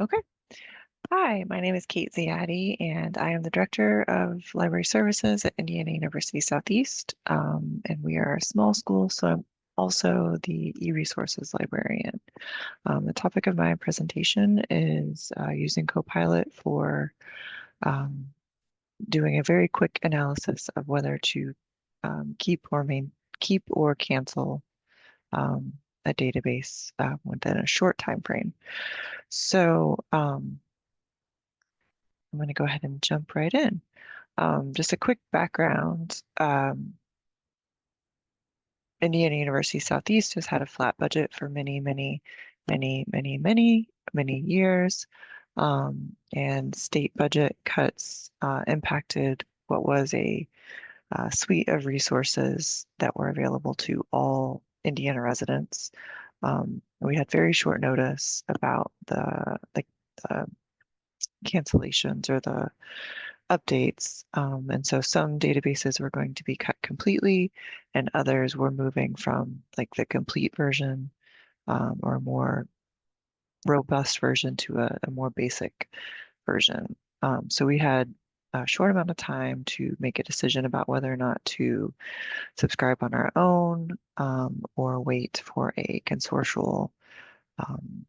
Okay. Hi, my name is Kate Ziady, and I am the Director of Library Services at Indiana University Southeast. And we are a small school, so I'm also the e-resources librarian. The topic of my presentation is using CoPilot for um, doing a very quick analysis of whether to keep or cancel a database within a short time frame. So I'm going to go ahead and jump right in. Just a quick background. Indiana University Southeast has had a flat budget for many years. And state budget cuts impacted what was a suite of resources that were available to all Indiana residents. We had very short notice about the cancellations or the updates. And so some databases were going to be cut completely, and others were moving from like the complete version or a more robust version to a more basic version. So we had a short amount of time to make a decision about whether or not to subscribe on our own or wait for a consortial um,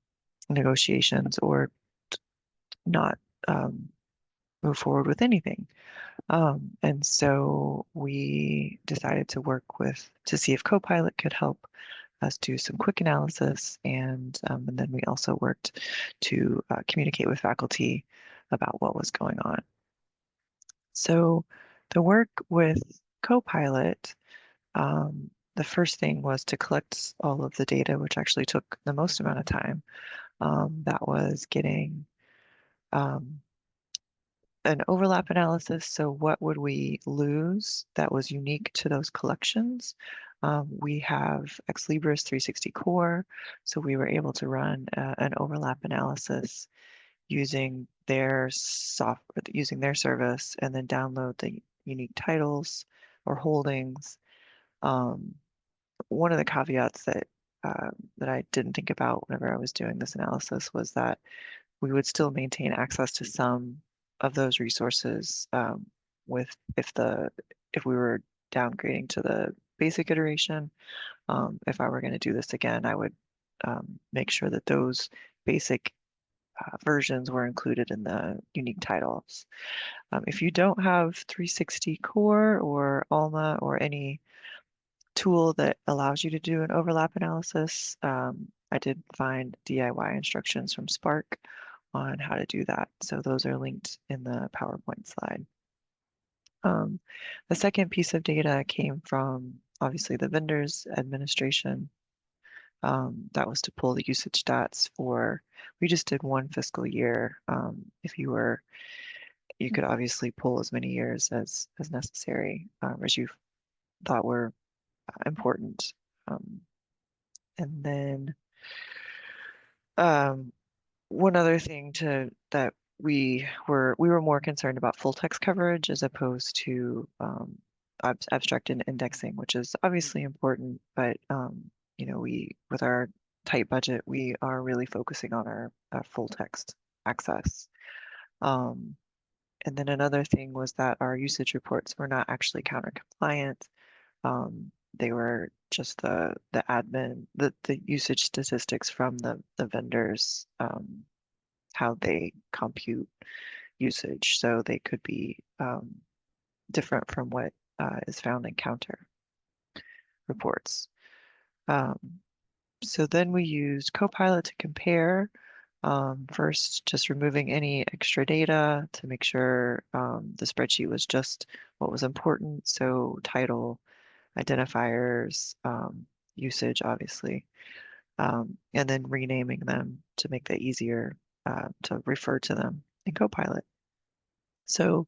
negotiations or not move forward with anything. And so we decided to see if CoPilot could help us do some quick analysis. And then we also worked to communicate with faculty about what was going on. So the work with CoPilot, the first thing was to collect all of the data, which actually took the most amount of time. That was getting um, an overlap analysis. So what would we lose that was unique to those collections? We have Ex Libris 360 Core, so we were able to run an overlap analysis using their software, using their service, and then download the unique titles or holdings. Um, One of the caveats that I didn't think about whenever I was doing this analysis was that we would still maintain access to some of those resources with if we were downgrading to the basic iteration. If I were going to do this again, I would make sure that those basic versions were included in the unique titles. If you don't have 360 Core or Alma or any tool that allows you to do an overlap analysis, I did find DIY instructions from Spark on how to do that. So those are linked in the PowerPoint slide. Um, the second piece of data came from obviously the vendors administration. That was to pull the usage stats for, we just did one fiscal year. If you could obviously pull as many years as necessary, as you thought were important. Um, and then um, one other thing that we were more concerned about full text coverage as opposed to abstract and indexing, which is obviously important, but we with our tight budget, we are really focusing on our full text access. Um, and then another thing was that our usage reports were not actually counter compliant. They were just the usage statistics from the vendors, how they compute usage. So they could be different from what is found in counter reports. Um, so then we used CoPilot to compare. First, just removing any extra data to make sure the spreadsheet was just what was important. So title, identifiers, usage, obviously, and then renaming them to make that easier to refer to them in CoPilot. So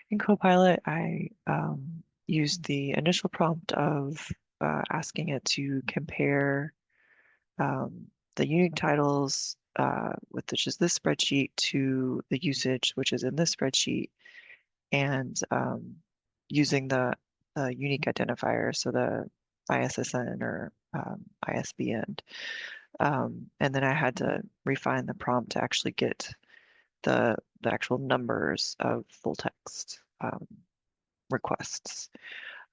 in CoPilot, I used the initial prompt of asking it to compare the unique titles, which is this spreadsheet, to the usage, which is in this spreadsheet, and using the unique identifier, so the ISSN or ISBN, And then I had to refine the prompt to actually get the actual numbers of full text requests.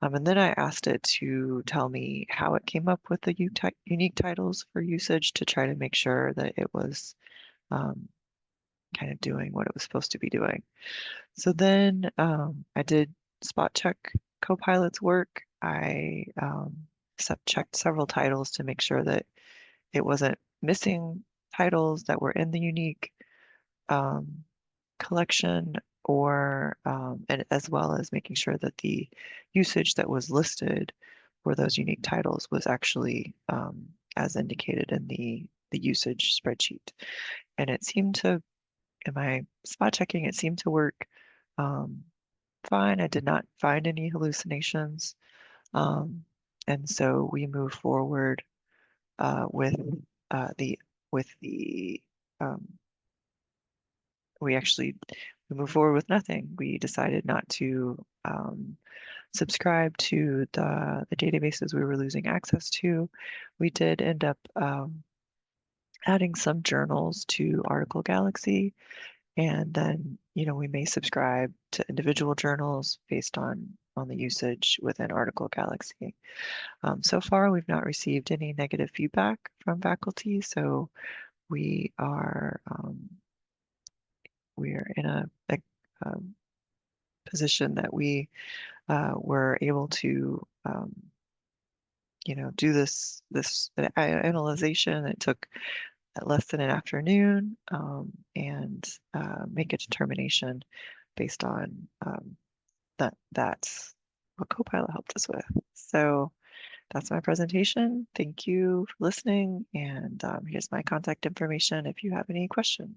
And then I asked it to tell me how it came up with the unique titles for usage to try to make sure that it was um, kind of doing what it was supposed to be doing. So then I did spot check CoPilot's work. I checked several titles to make sure that it wasn't missing titles that were in the unique um, collection, or and as well as making sure that the usage that was listed for those unique titles was actually as indicated in the usage spreadsheet. And it seemed to, in my spot checking, it seemed to work um, fine. I did not find any hallucinations. Um, and so we move forward with the with the um, we actually we moved forward with nothing. We decided not to subscribe to the databases we were losing access to. We did end up adding some journals to Article Galaxy, and then we may subscribe to individual journals based on the usage within Article Galaxy. So far, we've not received any negative feedback from faculty, so we are we're in a um, position that we were able to do this analyzation. It took less than an afternoon, and make a determination based on that's what Copilot helped us with. So that's my presentation. Thank you for listening, and here's my contact information if you have any questions.